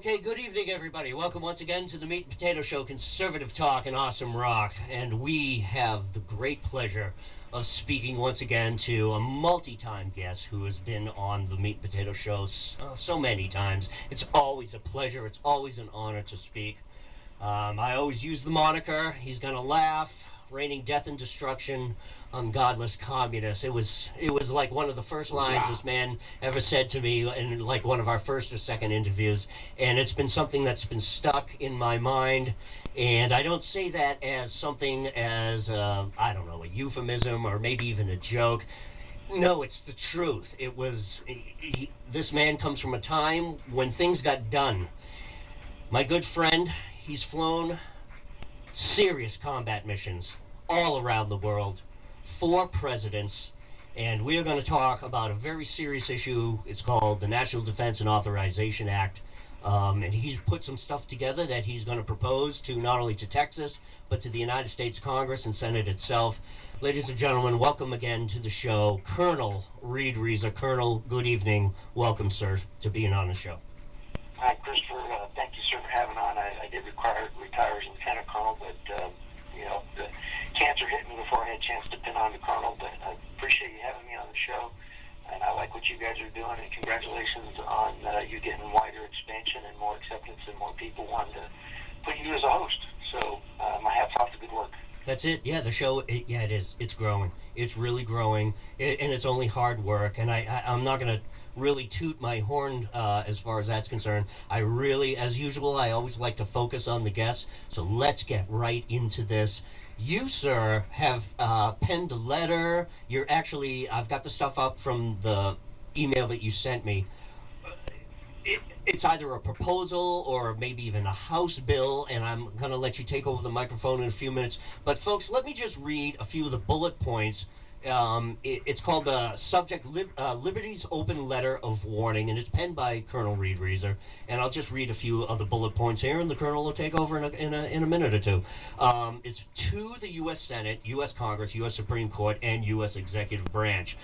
Okay, good evening, everybody. Welcome once again to the Meat and Potato Show, conservative talk and awesome rock. And we have the great pleasure of speaking once again to a multi-time guest who has been on the Meat and Potato Show so many times. It's always a pleasure. It's always an honor to speak. I always use the moniker, he's gonna laugh, raining death and destruction on godless communists. It was like one of the first lines this man ever said to me in like one of our first or second interviews, and it's been something that's been stuck in my mind. And I don't say that as something as I don't know, a euphemism or maybe even a joke. No, it's the truth. It was this man comes from a time when things got done. My good friend, he's flown serious combat missions all around the world, 4 presidents, and we are going to talk about a very serious issue. It's called the National Defense and Authorization Act, and he's put some stuff together that he's going to propose to not only to Texas, but to the United States Congress and Senate itself. Ladies and gentlemen, welcome again to the show, Colonel Reid Reasor. Colonel, good evening. Welcome, sir, to being on the show. Hi, Christopher. Thank you, sir, for having on. I did retire as Lieutenant Colonel, but, the cancer hit me before I had a chance to pin on to Colonel, but I appreciate you having me on the show, and I like what you guys are doing, and congratulations on you getting wider expansion and more acceptance and more people wanting to put you as a host. So my hat's off to good work. That's it. Yeah, the show, it is. It's growing. It's really growing, and it's only hard work, and I'm not going to really toot my horn as far as that's concerned. I really, as usual, I always like to focus on the guests, so let's get right into this. You, sir, have penned a letter. You're actually, I've got the stuff up from the email that you sent me. It's either a proposal or maybe even a House bill, and I'm going to let you take over the microphone in a few minutes. But, folks, let me just read a few of the bullet points. It's called Subject Liberty's Open Letter of Warning, and it's penned by Colonel Reid Reasor. And I'll just read a few of the bullet points here, and the Colonel will take over in a minute or two. It's to the U.S. Senate, U.S. Congress, U.S. Supreme Court, and U.S. Executive Branch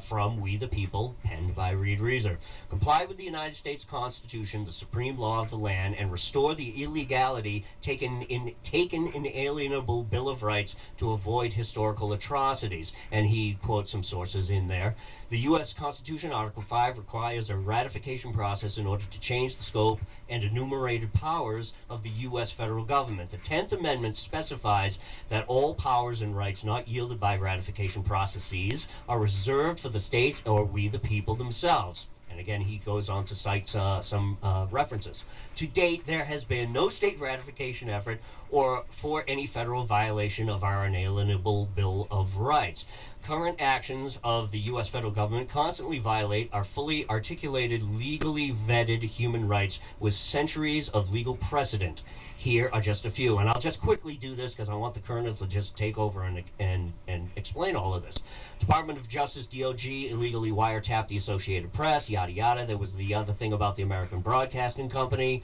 from We the People, penned by Reid Reasor. Comply with the United States Constitution, the supreme law of the land, and restore the illegality taken inalienable Bill of Rights to avoid historical atrocities. And he quotes some sources in there. The U.S. Constitution, Article 5, requires a ratification process in order to change the scope and enumerated powers of the U.S. federal government. The 10th Amendment specifies that all powers and rights not yielded by ratification processes are reserved for the states or we the people themselves. And again, he goes on to cite some references. To date, there has been no state ratification effort or for any federal violation of our inalienable Bill of Rights. Current actions of the U.S. federal government constantly violate our fully articulated, legally vetted human rights with centuries of legal precedent. Here are just a few, and I'll just quickly do this because I want the Colonel to just take over and explain all of this. Department of Justice, DOJ, illegally wiretapped the Associated Press, yada yada. There was the other thing about the American Broadcasting Company.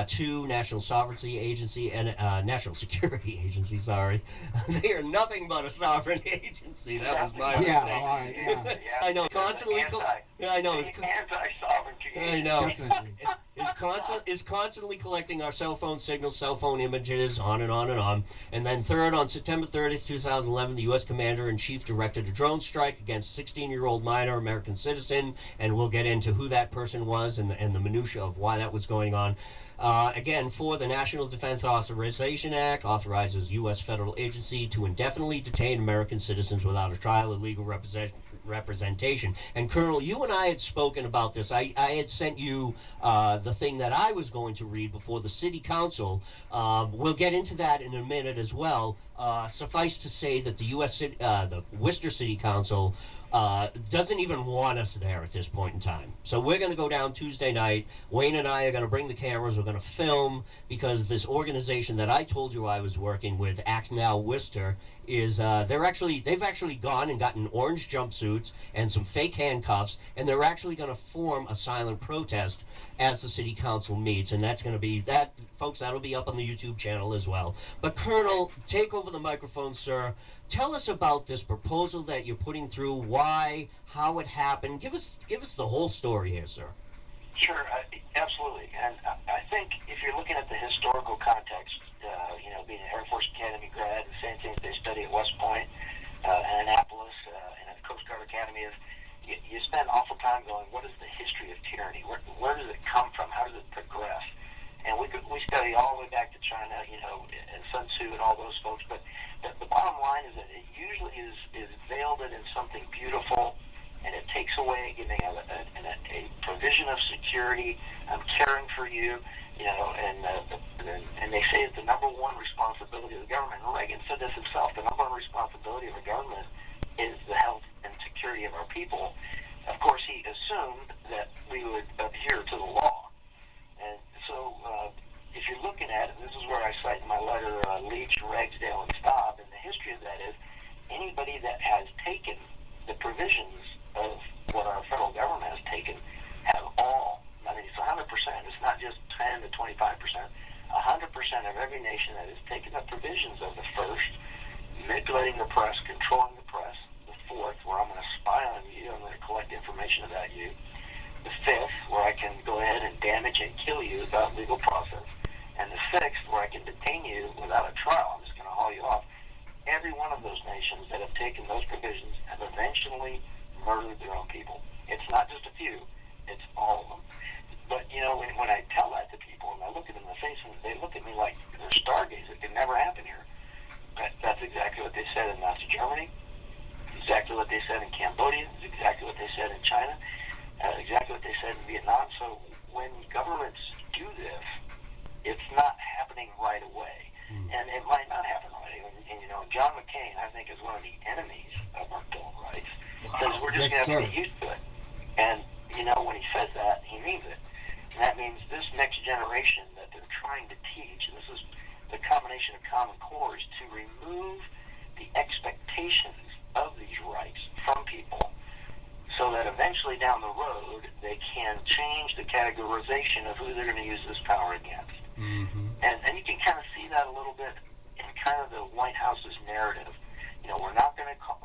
2, National Sovereignty Agency and National Security Agency, sorry. They are nothing but a sovereign agency. That was my mistake. Yeah. I know, constantly... I know. Anti-sovereignty. I know. Is constantly collecting our cell phone signals, cell phone images, on and on and on. And then third, on September 30th, 2011, the U.S. Commander-in-Chief directed a drone strike against a 16-year-old minor American citizen, and we'll get into who that person was and the minutia of why that was going on. Again, for the National Defense Authorization Act authorizes U.S. federal agency to indefinitely detain American citizens without a trial or legal representation. And Colonel, you and I had spoken about this. I had sent you the thing that I was going to read before the City Council. We'll get into that in a minute as well. Suffice to say that the the Worcester City Council doesn't even want us there at this point in time. So we're going to go down Tuesday night. Wayne and I are going to bring the cameras. We're going to film because this organization that I told you I was working with, Act Now Worcester, is they've actually gone and gotten orange jumpsuits and some fake handcuffs, and they're actually going to form a silent protest as the City Council meets, and that's going to be that, folks. That'll be up on the YouTube channel as well. But Colonel, take over the microphone, sir. Tell us about this proposal that you're putting through. Why? How it happened? Give us the whole story here, sir. Sure, absolutely. And I think if you're looking at the historical context, being an Air Force Academy grad, the same things they study at West Point, and Annapolis, and at the Coast Guard Academy, is you spend awful time going, what is the history of tyranny? Where does it come from? How does it progress? And we study all the way back to China, and Sun Tzu and all those folks. But the bottom line is that it usually is veiled in something beautiful, and it takes away giving a provision of security. I'm caring for you, and they say that the number one responsibility of the government, and Reagan said this himself, the number one responsibility of a government is the health and security of our people. Of course, he assumed that we would adhere to the law. And so, if you're looking at it, this is where I cite in my letter Leach, Ragsdale, and Staub, and the history of that is anybody that has taken the provisions of what our federal government has taken have all, I mean, it's 100%, it's not just 10 to 25%, 100% of every nation that has taken the provisions of the first, manipulating the press, controlling the press, the fourth, where I'm going to spy on you, I'm going to collect information about you, the fifth, where I can go ahead and damage and kill you without legal process, and the sixth, where I can detain you without a trial. I'm just going to haul you off. Every one of those nations that have taken those provisions have eventually murdered their own people. It's not just a few, it's all of them. But, when I tell that to people, and I look at them in the face, and they look at me like they're stargaze. It can never happen here. That's exactly what they said in Nazi Germany, exactly what they said in Cambodia, exactly what they said in China, exactly what they said in Vietnam. So when governments do this, it's not happening right away. And it might not happen right away. And John McCain, I think, is one of the enemies of our Bill of Rights. Because we're just going to have to get used to it. And, when he says that, he means it. And that means this next generation that they're trying to teach, and this is the combination of Common Core, is to remove the expectations of these rights from people, so that eventually down the road they can change the categorization of who they're going to use this power against. Mm-hmm. And you can kind of see that a little bit in kind of the White House's narrative. We're not going to call,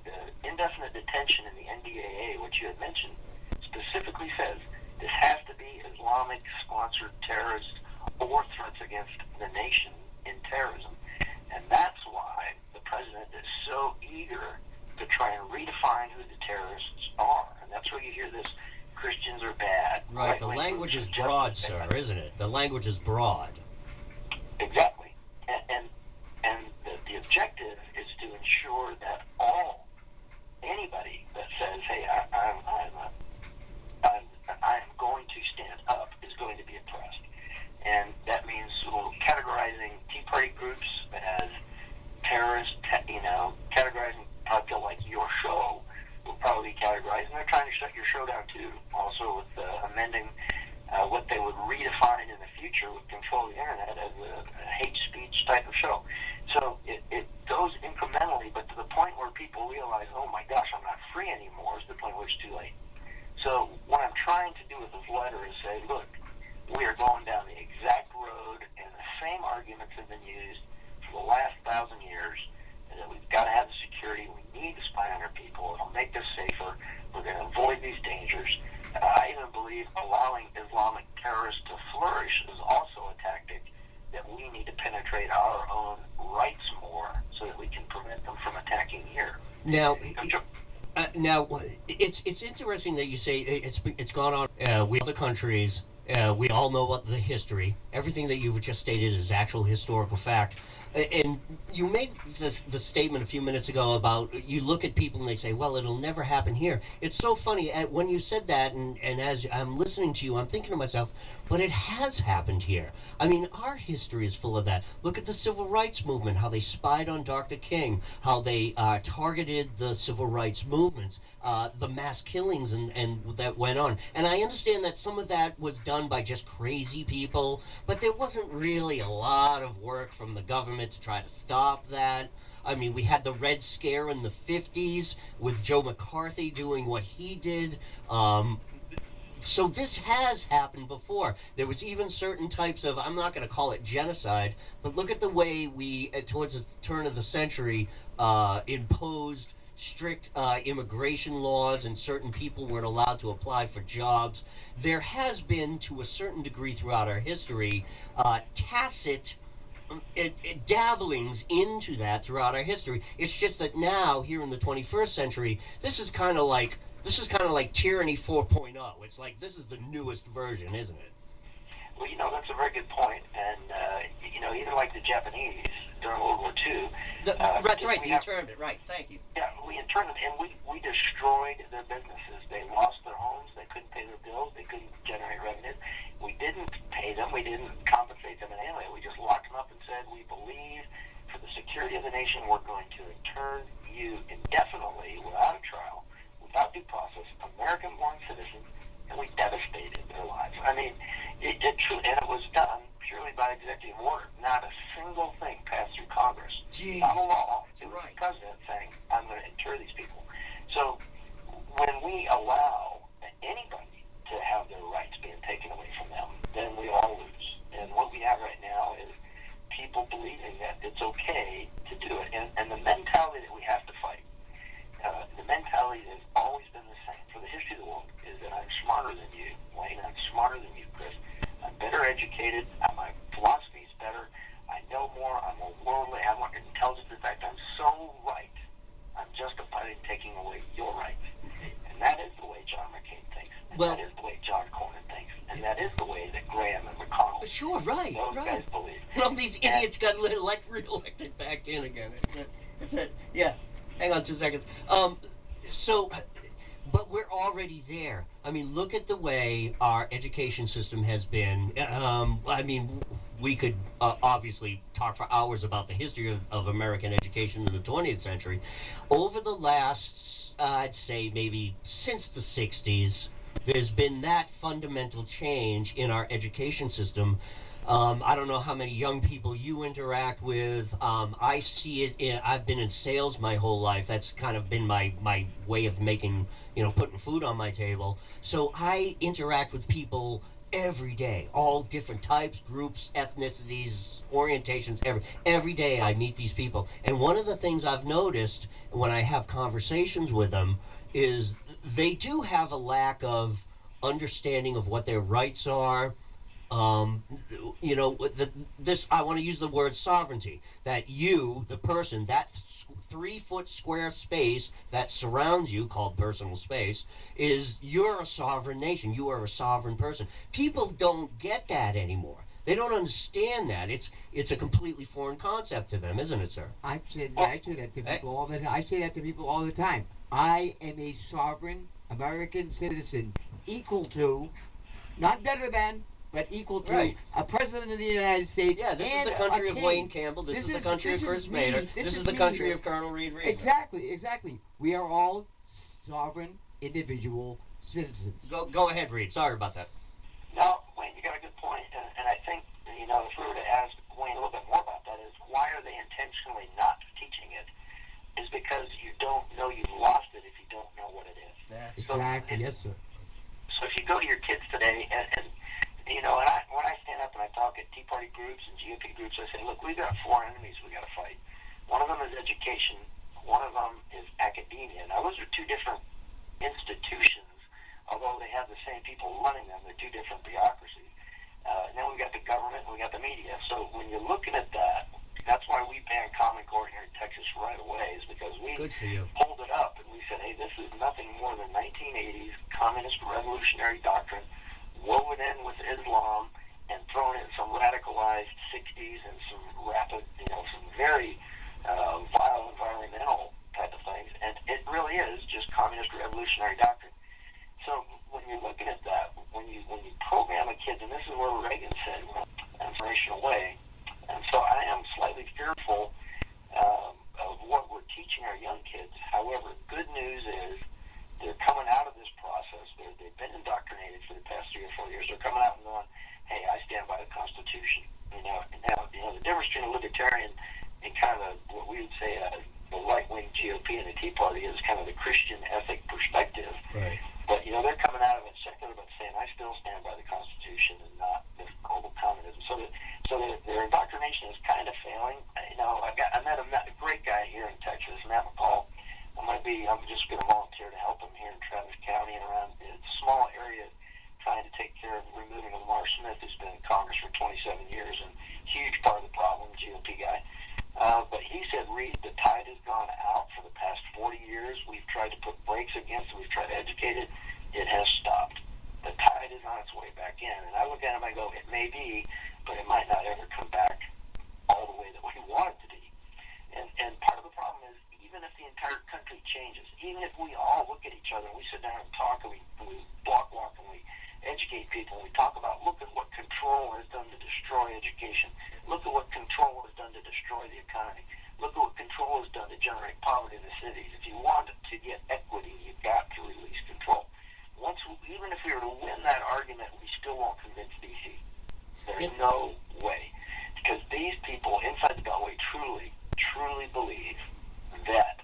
the indefinite detention in the NDAA, which you had mentioned, specifically says this has to be Islamic-sponsored terrorists or threats against the nation in terrorism. And that's why the president is so eager to try and redefine who the terrorists are. And that's where you hear this, Christians are bad. Right, the language is broad, sir, isn't it? The language is broad. Exactly. And the objective is to ensure that anybody that says, hey, I'm going to stand up is going to be oppressed. And that means categorizing Tea Party groups as terrorists, categorizing people like your show will probably be categorized. And they're trying to shut your show down too, also with amending what they would redefine in the future with control of the internet as a hate speech type of show. So it goes incrementally, but to the point where people realize, oh my gosh, I'm not free anymore, is the point where it's too late. So what I'm trying to do with this letter is say, look, we are going down the exact road, and the same arguments have been used for the last 1,000 years, and that we've got to have the security, we need to spy on our people, it'll make us safer, we're going to avoid these dangers. I even believe allowing Islamic terrorists to flourish is also a tactic that we need to penetrate our own rights more so that we can prevent them from attacking here. Now, it's interesting that you say it's gone on with other countries. We all know what the history. Everything that you've just stated is actual historical fact. And you made the statement a few minutes ago about you look at people and they say, well, it'll never happen here. It's so funny. When you said that, and as I'm listening to you, I'm thinking to myself, but it has happened here. I mean, our history is full of that. Look at the civil rights movement, how they spied on Dr. King, how they targeted the civil rights movements, the mass killings and that went on. And I understand that some of that was done by just crazy people, but there wasn't really a lot of work from the government to try to stop that. I mean, we had the Red Scare in the 50s with Joe McCarthy doing what he did. So this has happened before. There was even certain types of, I'm not going to call it genocide, but look at the way we, towards the turn of the century, imposed strict immigration laws, and certain people weren't allowed to apply for jobs. There has been, to a certain degree throughout our history, tacit dabblings into that throughout our history. It's just that now, here in the 21st century, this is kind of like tyranny 4.0. It's like this is the newest version, isn't it? Well, that's a very good point. And, even like the Japanese during World War II, That's right. You termed it right. Thank you. yeah, we interned them, and we destroyed their businesses. They lost their homes. They couldn't pay their bills. They couldn't generate revenue. We didn't pay them. We didn't compensate them in any way. We just locked them up and said, we believe for the security of the nation, we're going to intern you indefinitely without a trial, without due process, American-born citizens, and we devastated their lives. I mean, it truly, and it was done purely by executive order. Not a single thing passed through Congress. Jeez. Not a law. It was Right. the president saying, I'm going to inter these people. So when we allow anybody to have their rights being taken away from them, then we all lose. And what we have right now is people believing that it's okay to do it. And the mentality that we have to fight, the mentality has always been the same for the history of the world, is that I'm smarter than you, Wayne. I'm smarter than you, Chris. I'm better educated. My philosophy is better. I know more. I'm more worldly. I'm more intelligent. In fact, I'm so right. I'm justified in taking away your rights. And that is the way John McCain thinks. And Well- that is the way John Cornyn thinks. And that is the way that Graham and McConnell, Sure, right, those right. guys believe. Well, these idiots got reelected back in again. That's it. Yeah. Hang on 2 seconds. So, but we're already there. I mean, look at the way our education system has been. I mean, we could obviously talk for hours about the history of American education in the 20th century. Over the last, I'd say maybe since the 60s, there's been that fundamental change in our education system. I don't know how many young people you interact with. I see it. I've been in sales my whole life. That's kind of been my way of making, putting food on my table. So I interact with people every day, all different types, groups, ethnicities, orientations. Every day I meet these people, and one of the things I've noticed when I have conversations with them is they do have a lack of understanding of what their rights are. um, this I want to use the word sovereignty. That you, the person, that 3 foot square space that surrounds you, called personal space, you're a sovereign nation. You are a sovereign person. People don't get that anymore. They don't understand that. It's a completely foreign concept to them, isn't it, sir? I say that to people all the time. I say that to people all the time. I am a sovereign American citizen, equal to, not better than, but equal to Right. a president of the United States. Yeah, this is and the country a of king. Wayne Campbell. This is the country of Chris Mader. This is the country of Colonel Reid. Exactly. We are all sovereign individual citizens. Go ahead, Reid. Sorry about that. No, Wayne, you got a good point. And I think, if we were to ask Wayne a little bit more about that, is why are they intentionally not teaching it? Is because you don't know you've lost it if you don't know what it is. Exactly. Yes, sir. So if you go to your kids today, and when I stand up and I talk at Tea Party groups and GOP groups, I say, look, we've got four enemies we got to fight. One of them is education. One of them is academia. Now, those are two different institutions, although they have the same people running them. They're two different bureaucracies. And then we've got the government and we've got the media. So when you're looking at that, that's why we banned Common Core here in Texas right away, is because we Good for you. pulled it up and we said, hey, this is nothing more than 1980s communist revolutionary doctrine woven in with Islam and thrown in some radicalized 60s and some rapid, some very vile environmental type of things. And it really is just communist revolutionary doctrine. So when you're looking at that, when you program a kid, and this is where Reagan said, informational way, and so I am slightly fearful of what we're teaching our young kids. However, good news is they're coming out of this process. They've been indoctrinated for the past 3 or 4 years. They're coming out and going, hey, I stand by the Constitution. Now, the difference between a libertarian and kind of what we would say the right-wing GOP and the Tea Party is kind of the Christian ethic perspective. Right. But, they're coming out of it secular, but saying, I still stand by the Constitution and not this global communism. So their indoctrination is kind of failing. I met a great guy here in Texas, Matt McCall. I'm going to be argument we still won't convince DC. There's Yep. no way. Because these people inside the Beltway truly, truly believe that,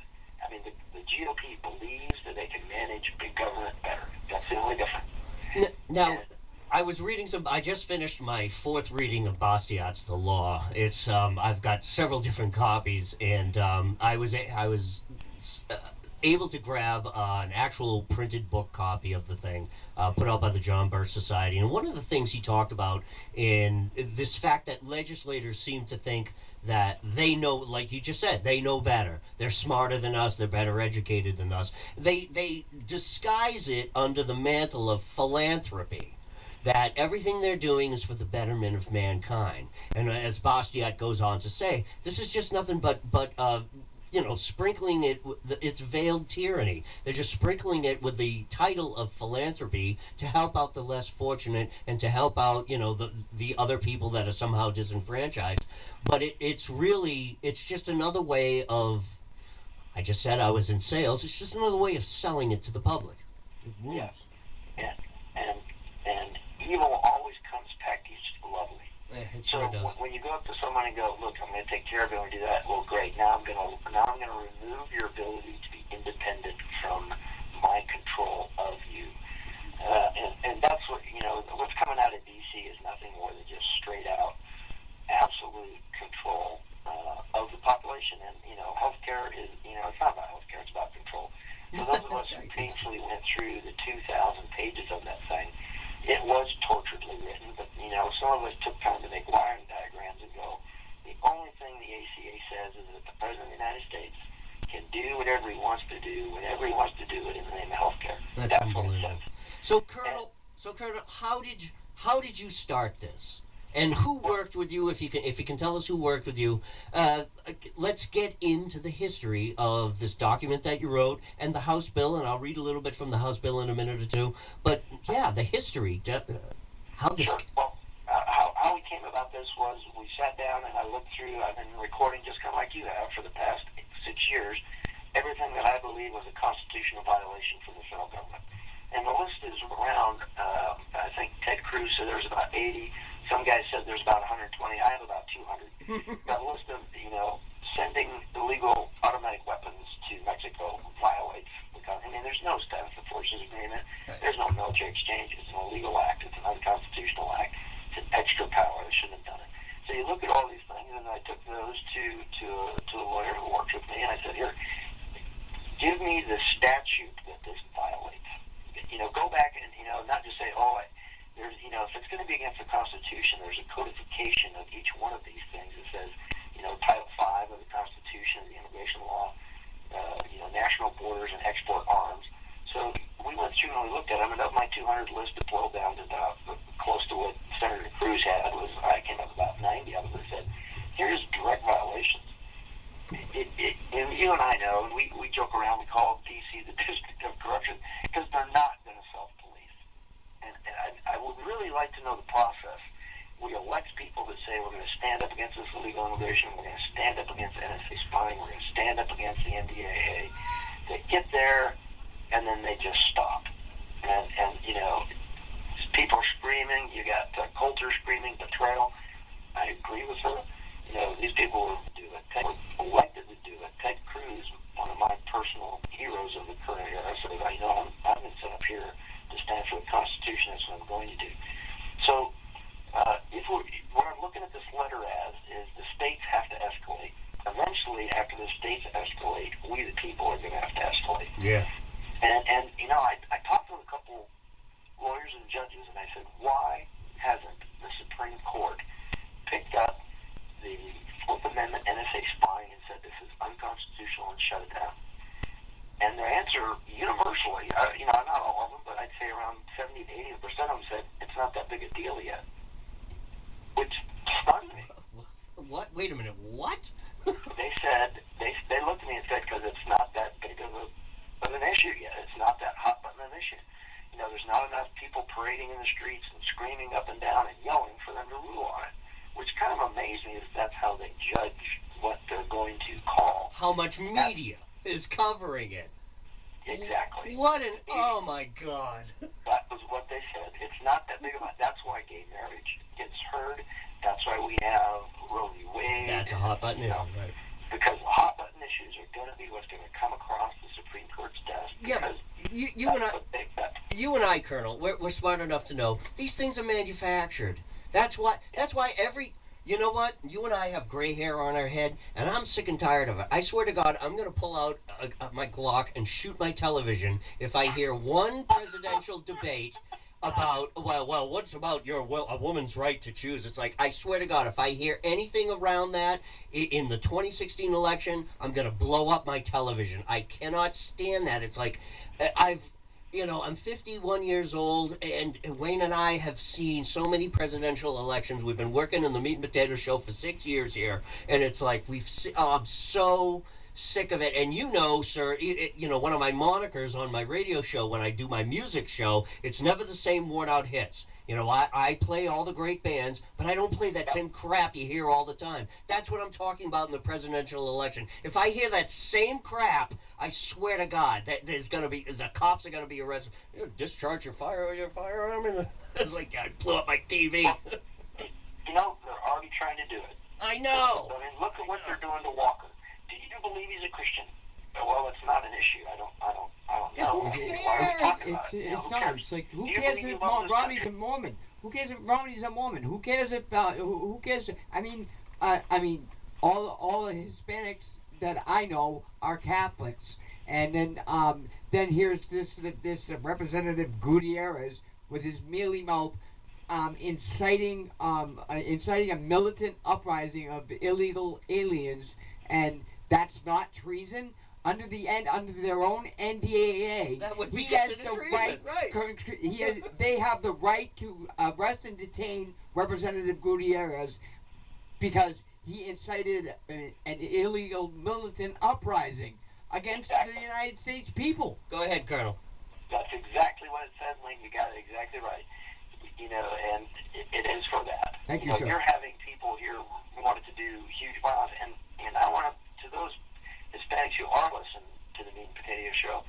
I mean, the GOP believes that they can manage big government better. That's the only difference. Now, I was reading I just finished my fourth reading of Bastiat's The Law. It's I've got several different copies, and I was uh, able to grab an actual printed book copy of the thing, put out by the John Birch Society. And one of the things he talked about in this fact that legislators seem to think that they know, like you just said, they know better. They're smarter than us. They're better educated than us. They disguise it under the mantle of philanthropy, that everything they're doing is for the betterment of mankind. And as Bastiat goes on to say, this is just nothing but sprinkling it. It's veiled tyranny. They're just sprinkling it with the title of philanthropy to help out the less fortunate and to help out, the other people that are somehow disenfranchised. But it's just another way of. I just said I was in sales. It's just another way of selling it to the public. Yes. Yeah. And evil always comes packaged lovely. Yeah, it So sure does. when you go up to someone and go, look, I'm going to take care of you and do that. Well, great. Now I'm going to remove your ability to be independent from my control of you. And that's what's coming out of DC is nothing more than just straight out absolute control of the population. And healthcare is it's not about healthcare. It's about control. For those of us who painfully went through the 2,000 pages of that thing, it was torturedly written, but some of us took time to make wiring diagrams and go, the only thing the ACA says is that the President of the United States can do whatever he wants to do, whenever he wants to do it in the name of healthcare. That's What it unbelievable. says. So Colonel, how did you start this? And who worked with you? If you can tell us who worked with you, let's get into the history of this document that you wrote and the House bill. And I'll read a little bit from the House bill in a minute or two. But yeah, the history. How this? Sure. Well, how we came about this was we sat down and I looked through. I've been recording just kind of like you have for the past 6 years, everything that I believe was a constitutional violation from the federal government. And the list is around. I think Ted Cruz said there's about 80. Some guys said there's about 120. I have about 200. Got a list of sending illegal automatic weapons to Mexico violates the country. I mean, there's no status of forces agreement. There's no military exchange. It's an illegal act. It's an unconstitutional act. It's an extra power. They shouldn't have done it. So you look at all these things, and I took those to a lawyer who works with me, and I said, here, give me the statute that this violates. Go back and not just say, there's if it's going to be against the Constitution, there's a codification of each one of these things. It says, Title V of the Constitution, the immigration law, national borders and export arms. So we went through and we looked at them, and of my 200 list, it boiled down to about close to what Senator Cruz had. I came up with about 90 of them and said, here's direct violations. And you and I know, and we joke around, we call DC the District of Corruption, because they're not going to self-police. And I would really like to know the process. We elect people that say we're going to stand up against this illegal immigration, we're going to stand up against NSA spying, we're going to stand up against the NDAA. They get there, and then they just stop. And people are screaming. You got Coulter screaming betrayal. I agree with her. These people will do it. Ted was elected to do it. Ted Cruz, one of my personal heroes of the current era, said, I've been set up here to stand for the Constitution. That's what I'm going to do. So what I'm looking at this letter as is the states have to escalate. Eventually, after the states escalate, we the people are going to have to escalate. Yeah. And I talked to a couple lawyers and judges, and I said, why hasn't the Supreme Court picked up the Fourth Amendment NSA spying and said this is unconstitutional and shut it down? And their answer universally, not all of them, but I'd say around 70 to 80% of them said it's not that big a deal yet, which stunned me. What? Wait a minute. What? They said they looked at me and said because it's not that big of an issue yet. It's not that hot button an issue. There's not enough people parading in the streets and screaming up and down and yelling for them to rule on it, which kind of amazed me if that's how they judge what they're going to call. How much media is covering it? Exactly. What an... Oh, my God. That was what they said. It's not that big of a. That's why gay marriage gets heard. That's why we have Roe v. Wade. That's a hot button issue, right? Because hot button issues are going to be what's going to come across the Supreme Court's desk. Yeah, you and I, Colonel, we're smart enough to know these things are manufactured. That's why every. You know what? You and I have gray hair on our head, and I'm sick and tired of it. I swear to God, I'm going to pull out my Glock and shoot my television if I hear one presidential debate about, what's about a woman's right to choose? It's like, I swear to God, if I hear anything around that in the 2016 election, I'm going to blow up my television. I cannot stand that. It's like, I'm 51 years old, and Wayne and I have seen so many presidential elections. We've been working in the meat and potato show for 6 years here, and it's like I'm so sick of it. And sir, one of my monikers on my radio show when I do my music show, it's never the same worn-out hits. I play all the great bands, but I don't play that same crap you hear all the time. That's what I'm talking about in the presidential election. If I hear that same crap, I swear to God that the cops are gonna be arrested. Discharge your firearm, and it's like I blew up my TV. They're already trying to do it. I know. I mean, look at what they're doing to Walker. Do you believe he's a Christian? Well, it's not an issue. I don't know. Who cares? Why are we talking about it? It's Who not. cares? It's like, who Do you cares believe if you love this Romney's a country? Mormon? Who cares if Romney's a Mormon? Who cares if who cares? I mean, all the Hispanics that I know are Catholics, and then here's this Representative Gutierrez with his mealy mouth, inciting a militant uprising of illegal aliens, and that's not treason. Under their own NDAA, That would be he has considered the treason, right. They have the right to arrest and detain Representative Gutierrez because he incited an illegal militant uprising against the United States people. Go ahead, Colonel. That's exactly what it says, Link. You got it exactly right. And it is for that. Thank you, sir. You're having people here who wanted to do huge violence, and I want to those Hispanics who are listening to the Meat and Potato Show,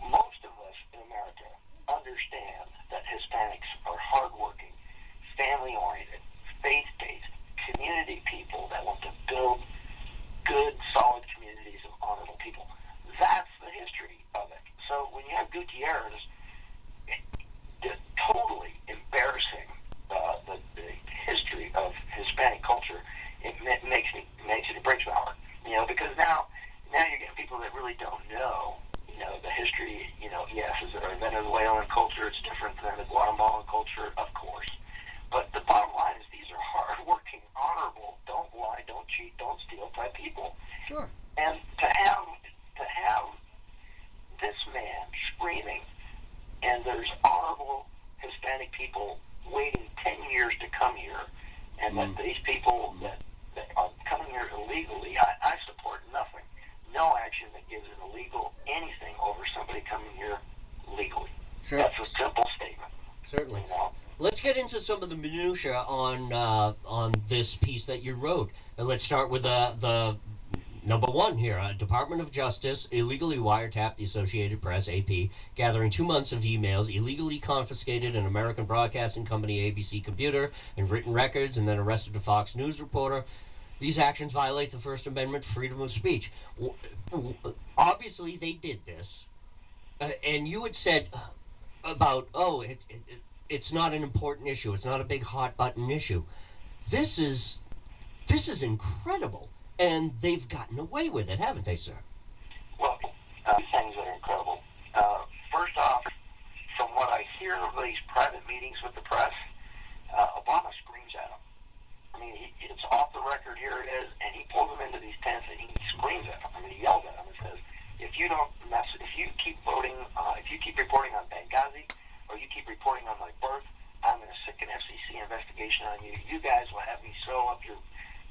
most of us in America understand that Hispanics are hardworking, family-oriented, faith-based, community people that want to build good, solid communities of honorable people. That's the history of it. So when you have Gutierrez totally embarrassing the history of Hispanic culture, it makes it breaks my heart. Because now you're getting people that really don't know, the history. Yes, is there a Venezuelan culture? It's different than the Guatemalan culture, of course. But the bottom line is these are hardworking, honorable, don't lie, don't cheat, don't steal type people. Sure. And to have this man screaming, and there's honorable Hispanic people waiting 10 years to come here, and that these people that are coming here illegally, I support nothing. No action that gives it illegal anything over somebody coming here legally. Sure. That's a simple statement. Certainly. Let's get into some of the minutia on this piece that you wrote. And let's start with the number one here. Department of Justice illegally wiretapped the Associated Press, AP, gathering 2 months of emails, illegally confiscated an American broadcasting company, ABC computer, and written records, and then arrested a Fox News reporter. These actions violate the First Amendment, freedom of speech. Obviously, they did this. And you had said about, it's not an important issue. It's not a big hot button issue. This is incredible. And they've gotten away with it, haven't they, sir? Well, two things that are incredible. First off, from what I hear of these private meetings with the press, Obama screams at them. I mean, it's off the record, here it is, and he pulls them into these tents and he screams at them. I mean, he yells at them and says, if you keep voting, if you keep reporting on Benghazi, or you keep reporting on my birth, I'm going to sick an FCC investigation on you. You guys will have me so up your...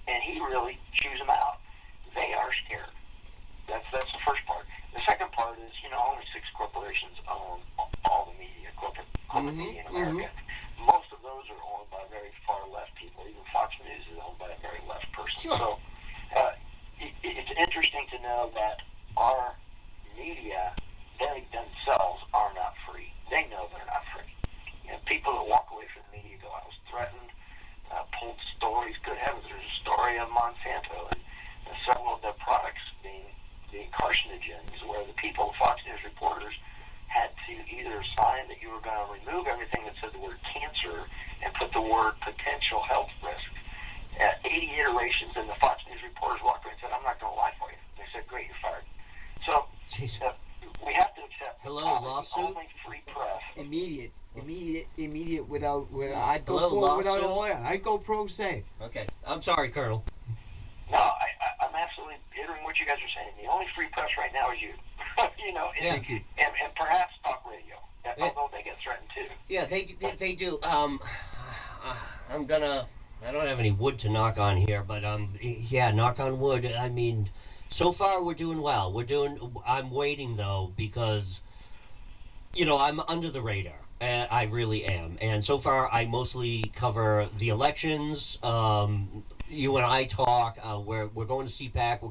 And he really chews them out. They are scared. That's the first part. The second part is, only 6 corporations own all the media, corporate media in America. Most of those are owned by very far left people. Even Fox News is owned by a very left person. Sure. So it's interesting to know that our media, they themselves are not free. They know they're not free. People that walk you were going to remove everything that said the word cancer and put the word potential health risk. 80 iterations, and the Fox News reporters walked away and said, I'm not going to lie for you. They said, great, you're fired. So we have to accept Hello, the lawsuit? only free press. Immediate. Without I'd go Hello, forward without a lawsuit? lawyer. I'd go pro se. Okay. I'm sorry, Colonel. No, I'm absolutely hearing what you guys are saying. The only free press right now is you. You know, Yeah. and perhaps talk radio. Although they get threatened too. Yeah, they do. I don't have any wood to knock on here, but yeah, knock on wood. I mean, so far we're doing well. I'm waiting though because, I'm under the radar. I really am, and so far I mostly cover the elections. You and I talk. We're going to CPAC. We're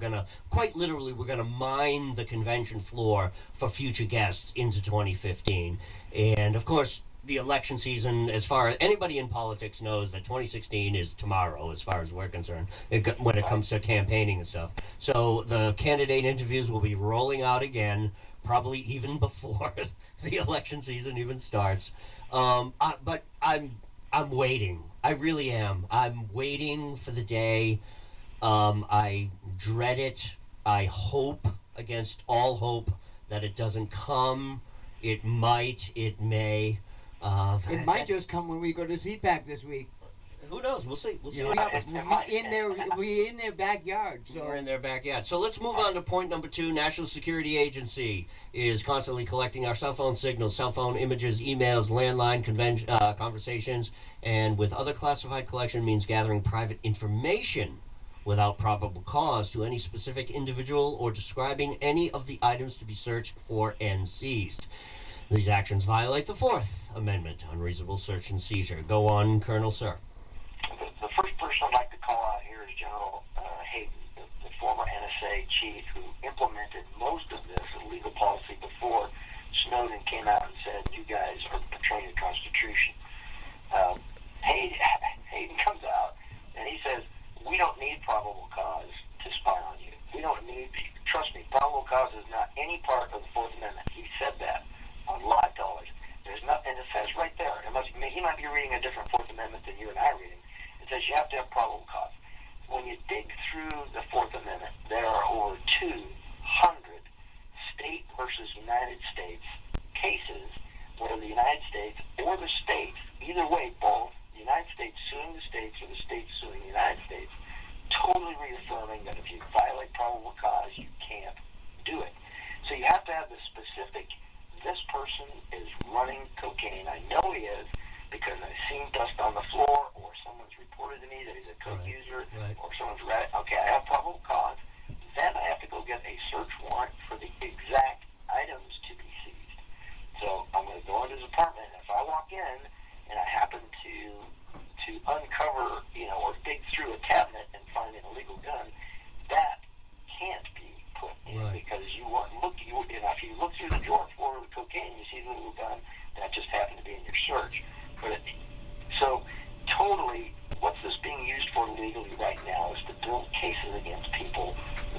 gonna mine the convention floor for future guests into 2015, and of course the election season, as far as anybody in politics knows, that 2016 is tomorrow, as far as we're concerned, when it comes to campaigning and stuff. So the candidate interviews will be rolling out again, probably even before the election season even starts. But I'm waiting. I really am. I'm waiting for the day. I dread it. I hope against all hope that it doesn't come. It might. It may. It might just come when we go to CPAC this week. Who knows? We'll see. We'll see. You know, we're in their backyard. So We're in their backyard. So let's move on to point number 2. National Security Agency is constantly collecting our cell phone signals, cell phone images, emails, landline conversations, and with other classified collection means gathering private information without probable cause to any specific individual or describing any of the items to be searched for and seized. These actions violate the 4th Amendment, unreasonable search and seizure. Go on, Colonel, sir. The first person I'd like to call out here is General Hayden, the former NSA chief who implemented most of this illegal policy before Snowden came out and said, you guys are betraying the Constitution. Hayden comes out and he says, we don't need probable cause to spy on you. We don't need, trust me, probable cause is not any part of the 4th Amendment. He said that on live television. There's nothing, it says right there. He might be reading a different 4th Amendment than you and I are reading. It says you have to have probable cause. When you dig through the 4th Amendment, there are over 200 state versus United States cases where the United States or the states, either way, both the United States suing the states or the states suing the United States, totally reaffirming that if you violate probable cause, you can't do it. So you have to have the specific, this person is running cocaine. I know he is because I've seen dust on the floor, or someone's reported to me that he's a coke user, or someone's read it. Okay, I have probable cause. Then I have to go get a search warrant for the exact items to be seized. So I'm going to go into his apartment, and if I walk in and I happen to uncover, or dig through a cabinet and find an illegal gun, that can't be put in because if you look through the drawer for the cocaine, you see the little gun that just happened to be in your search. So totally, what's this being used for legally right now is to build cases against people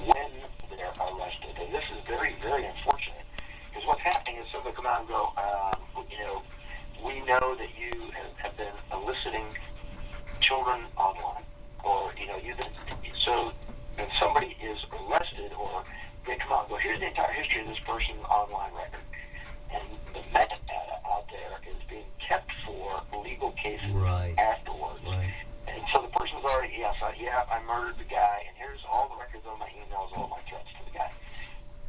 when they're arrested, and this is very, very unfortunate because what's happening is somebody come out and go, we know that you have been eliciting children online, or you've been so. When somebody is arrested, or they come out and go, here's the entire history of this person's online record. And the metadata out there is being kept for legal cases afterwards. Right. And so the person's already, I murdered the guy, and here's all the records on my emails, all my threats to the guy.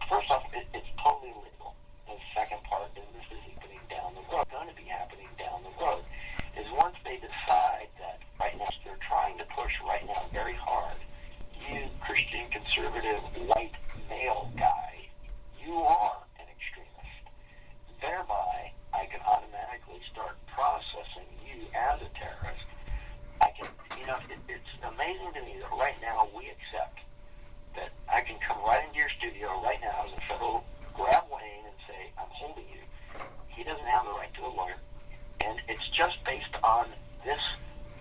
First off, it's totally illegal. The second part is this is happening down the road, going to be happening down the road, is once they decide that right now, they're trying to push right now very hard, you, Christian, conservative, white, male guy, you are an extremist. Thereby, I can automatically start processing you as a terrorist. It's amazing to me that right now we accept that I can come right into your studio right now as a federal, grab Wayne and say, I'm holding you. He doesn't have the right to a lawyer. And it's just based on this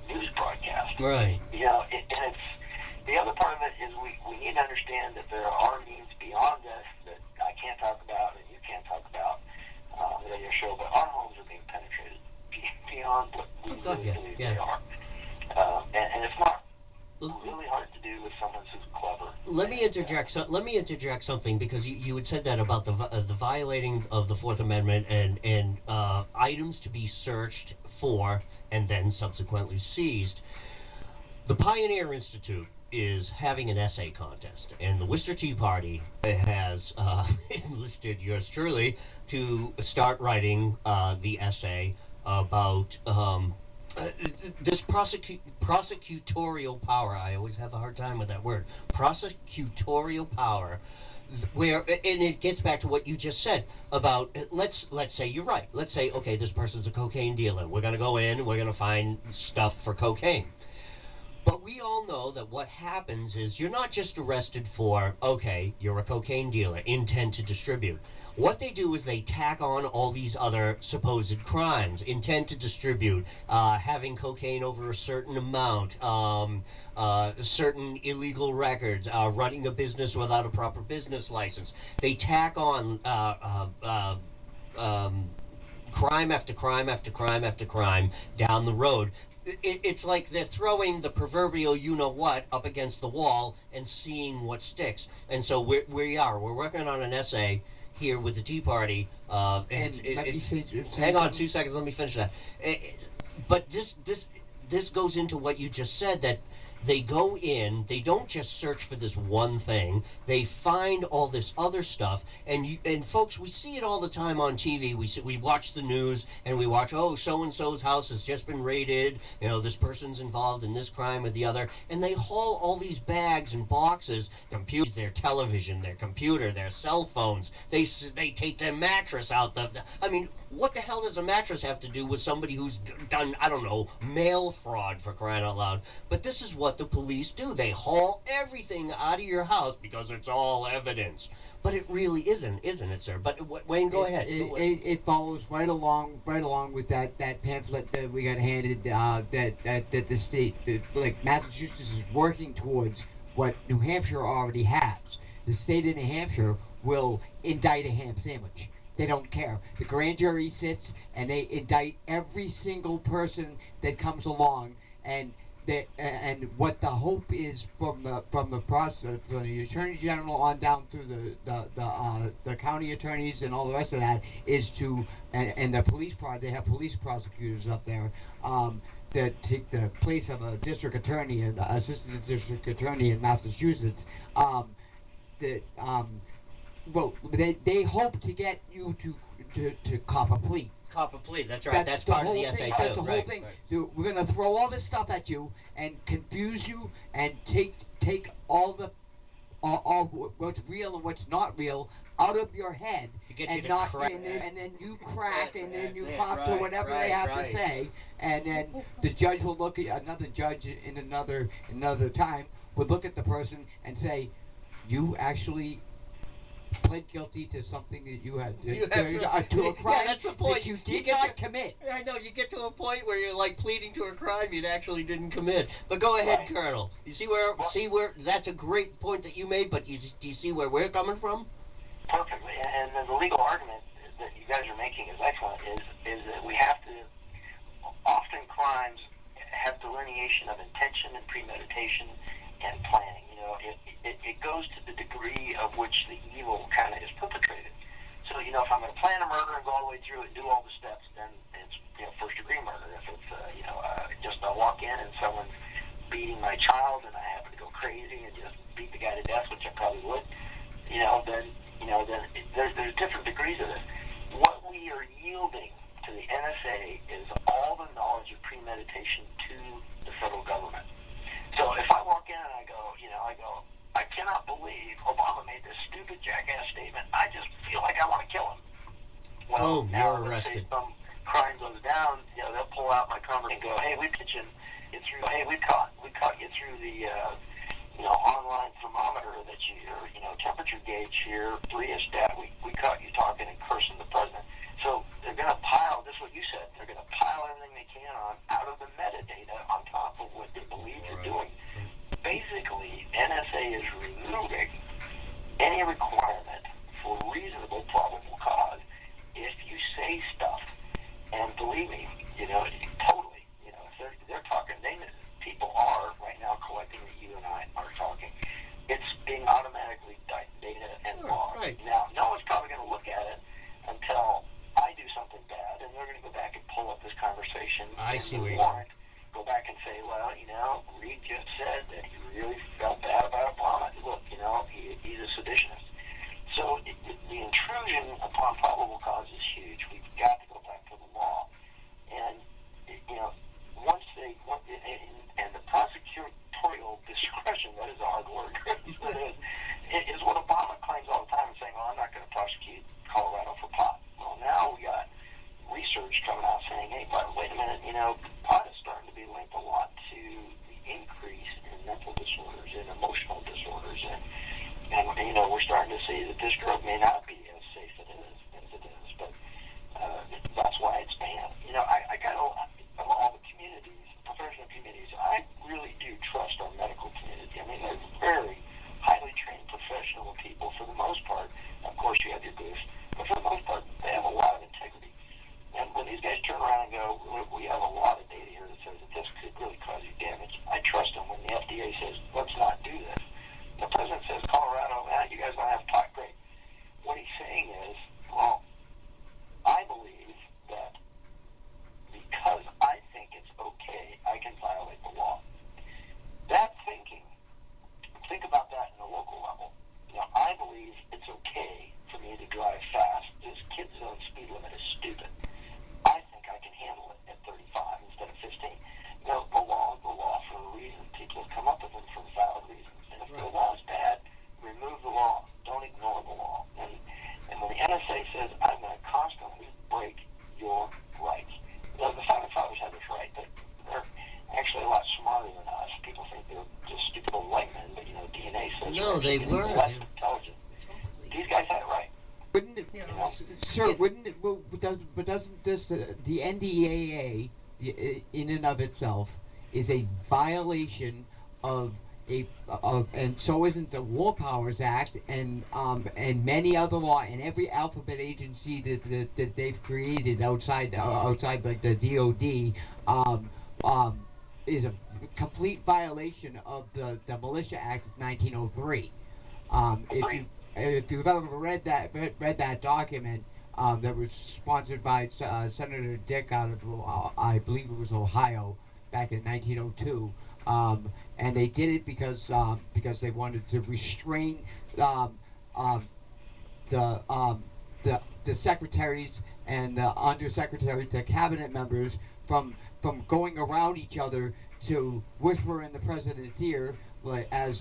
news broadcast. Right. And it's, the other part of it is we need to understand that there are means beyond this that I can't talk about and you can't talk about on the radio show, but our homes are being on, but we Oh, God, really yeah, believe yeah. they are. And it's not really hard to do with someone who's clever. Let me interject. Let me interject something because you had said that about the violating of the Fourth Amendment and items to be searched for and then subsequently seized. The Pioneer Institute is having an essay contest, and the Worcester Tea Party has enlisted yours truly to start writing the essay about uh, this prosecutorial power. I always have a hard time with that word. Prosecutorial power, where and it gets back to what you just said about let's say you're right. Let's say okay, this person's a cocaine dealer. We're gonna go in. We're gonna find stuff for cocaine. But we all know that what happens is you're not just arrested for, okay, you're a cocaine dealer, intent to distribute. What they do is they tack on all these other supposed crimes: intent to distribute, having cocaine over a certain amount, certain illegal records, running a business without a proper business license. They tack on crime after crime after crime after crime down the road. It's like they're throwing the proverbial you know what up against the wall and seeing what sticks. And so we're working on an essay here with the Tea Party. And let me say Hang on something. 2 seconds. Let me finish that. But this goes into what you just said, that they go in, they don't just search for this one thing, they find all this other stuff. And folks, we see it all the time on TV. We watch the news and we watch, oh, so and so's house has just been raided, this person's involved in this crime or the other, and they haul all these bags and boxes, computers, their television, their computer, their cell phones. They take their mattress out. I mean, what the hell does a mattress have to do with somebody who's done, I don't know, mail fraud, for crying out loud? But this is what the police do. They haul everything out of your house because it's all evidence. But it really isn't it, sir? But Wayne, go ahead. It follows right along with that pamphlet that we got handed. That the state, like Massachusetts, is working towards what New Hampshire already has. The state of New Hampshire will indict a ham sandwich. They don't care. The grand jury sits and they indict every single person that comes along, and and what the hope is from the process, from the attorney general on down through the county attorneys and all the rest of that, is to and the police they have police prosecutors up there that take the place of a district attorney and assistant district attorney in Massachusetts. That well, they hope to get you to cop a plea. Cop a plea. That's right. That's part of the essay thing. too. That's the whole Right, thing. right. So we're gonna throw all this stuff at you and confuse you and take all what's real and what's not real out of your head, To get and you to not crack. and then you crack and then you That's it. cop to Right, whatever right, they have right. to say, and then the judge will look at another judge in another time would look at the person and say, you actually pled guilty to something that you had to a crime that's the point. that you You did get not to- commit. I know, you get to a point where you're like pleading to a crime you actually didn't commit. But go ahead, Right. Colonel. You see where that's a great point that you made. But do you see where we're coming from? Perfectly. And the legal argument that you guys are making is excellent. Is that we have to often crimes have delineation of intention and premeditation and planning. It goes to the degree of which the evil kind of is perpetrated. So, if I'm going to plan a murder and go all the way through it and do all the steps, then it's first degree murder. If it's just I walk in and someone's beating my child and I happen to go crazy and just beat the guy to death, which I probably would, then there's different degrees of this. What we are yielding to the NSA is all the knowledge of premeditation to the federal government. So if I walk in and I go, I cannot believe Obama made this stupid jackass statement. I just feel like I want to kill him. Well, Boom, now you're let's say arrested. some crime goes down, they'll pull out my conversation and go, hey, we pitching you through. Hey, we caught you through the online thermometer that temperature gauge here, rheostat. We caught you talking and cursing the president. So they're going to pile. This is what you said. They're going to pile everything they can on out of the metadata on top of what they believe you're doing. Basically, NSA is removing any requirement for reasonable probable cause if you say stuff. And believe me, information I in see the where you're warrant, go back and say, well, Reid just said that he really felt bad about Obama. Look, he's a seditionist. So the intrusion upon probable cause is huge. We've got to go back to the law. And, once and the prosecutorial discretion, that is a hard word, is what Obama claims all the time, saying, well, I'm not going to prosecute Colorado for pot. Well, now we got research coming out saying, hey, but wait a minute, pot is starting to be linked a lot to the increase in mental disorders and emotional disorders. And we're starting to see that this drug may not be as safe as it is, but that's why it's banned. I got of all the communities, professional communities, I really do trust our medical community. I mean, they're very highly trained professional people for the most part. Of course, you have your goofs, but for the most part, they have a lot of integrity. And when these guys turn around and go, look, we have a lot of data here that says that this could really cause you damage, I trust them. When the FDA says, let's not do this, the president says, Colorado, you guys don't have pot, great. What he's saying is, well, I believe that because I think it's okay, I can violate the law. That thinking, think about that in the local level. I believe it's okay for me to drive fast. This kid zone speed limit is stupid. I think I can handle it at 35 instead of 15. The law is the law for a reason. People have come up with them for valid reasons. And if the law is bad, remove the law. Don't ignore the law. And when the NSA says, I'm going to constantly break your rights, the founding fathers had this right, but they're actually a lot smarter than us. People think they're just stupid old white men, but DNA says No, they were less intelligent. These guys had it right. Wouldn't it, sir? Wouldn't it? But doesn't this the NDAA in and of itself is a violation of and so isn't the War Powers Act and many other law and every alphabet agency that they've created outside like the DoD is a complete violation of the Militia Act of 1903. If you've ever read that document that was sponsored by Senator Dick out of I believe it was Ohio back in 1902, and they did it because they wanted to restrain the secretaries and the undersecretaries, the cabinet members from going around each other to whisper in the president's ear, like as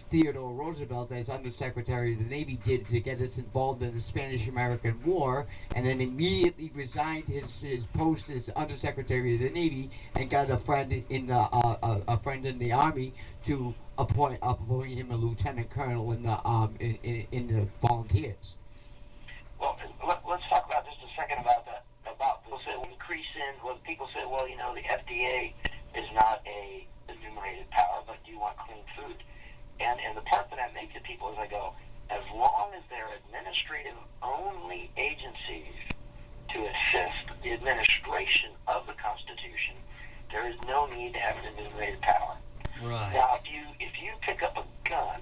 Theodore Roosevelt, as Undersecretary of the Navy, did to get us involved in the Spanish-American War, and then immediately resigned his post as Undersecretary of the Navy and got a friend in the Army to appoint him a lieutenant colonel in the volunteers. Well, let's talk about just a second about that. About people say increase in. Well, people say, well, the FDA is not a enumerated power, but do you want clean food? And the part that I make to people is I go, as long as they're administrative-only agencies to assist the administration of the Constitution, there is no need to have an enumerated power. Right. Now, if you pick up a gun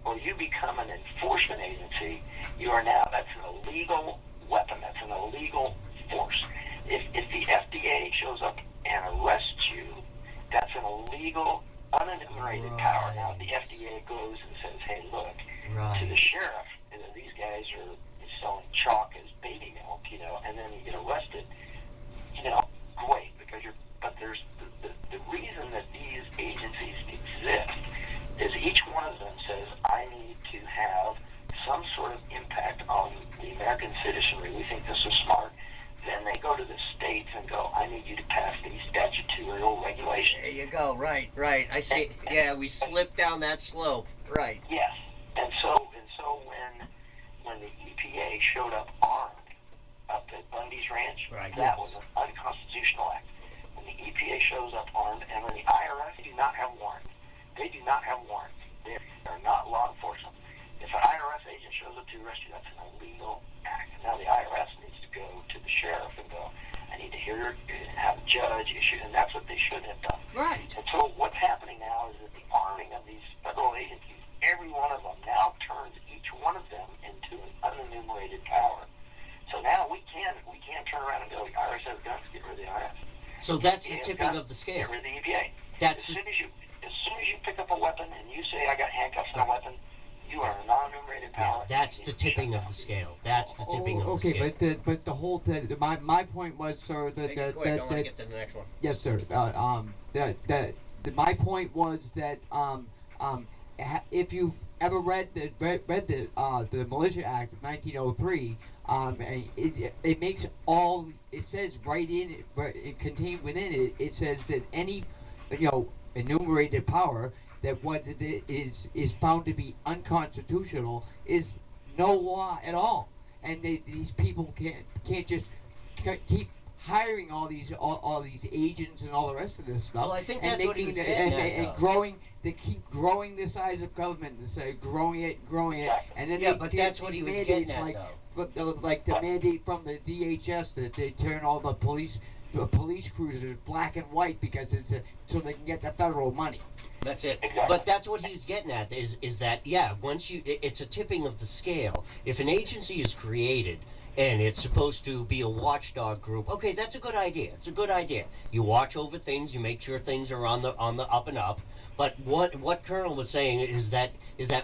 or you become an enforcement agency, that's an illegal weapon. That's an illegal force. If the FDA shows up and arrests you, that's an illegal, unenumerated power. Now, if the FDA goes and says, hey, look, to the sheriff, these guys are selling chalk as baby milk, and then you get arrested, great, but there's the reason that these agencies exist is each one of them says, I need to have some sort of impact on the American citizenry. We think this is smart. Then they go to the states and go, I need you to pass these statutorial regulations. There you go. Right. I see. We slipped down that slope. Right. Yes. And so when the EPA showed up armed up at Bundy's Ranch, that was an unconstitutional act. When the EPA shows up armed, and when the IRS do not have warrants, they do not have warrants. They are not law enforcement. If an IRS agent shows up to arrest you, that's an illegal act. Now the IRS needs to go to the sheriff and go, I need to hear it, have a judge issue, and that's what they should have done. Right. And so what's happening now is that the arming of these federal agencies, every one of them now turns each one of them into an unenumerated power. So now we can turn around and go, the IRS has guns, get rid of the IRS. So that's the You have tipping guns, of the scale. get rid of the EPA. That's As the, soon as you pick up a weapon and you say I got handcuffs and a weapon, you are a non-enumerated yeah, power. that's the tipping of the scale. That's the tipping of the Okay, scale. but the whole my point was, sir, Make it quick. I want to get to the next one. yes, sir. My point was that if you've ever read the Militia Act of 1903, it makes all, it says right in it, it contained within it, it says that any, enumerated power that what it is found to be unconstitutional is no law at all, and these people can't just keep hiring all these agents and all the rest of this stuff. Well, I think and that's what he was getting at, though. growing. They keep growing the size of government, growing it, and then Yeah, but that's what he was getting at, like, though. like the mandate from the DHS that they turn all the police cruisers black and white because so they can get the federal money. That's it. Exactly. But that's what he's getting at is that, yeah, once it's a tipping of the scale. If an agency is created and it's supposed to be a watchdog group, okay, that's a good idea. It's a good idea. You watch over things, you make sure things are on the up and up. But what Colonel was saying is that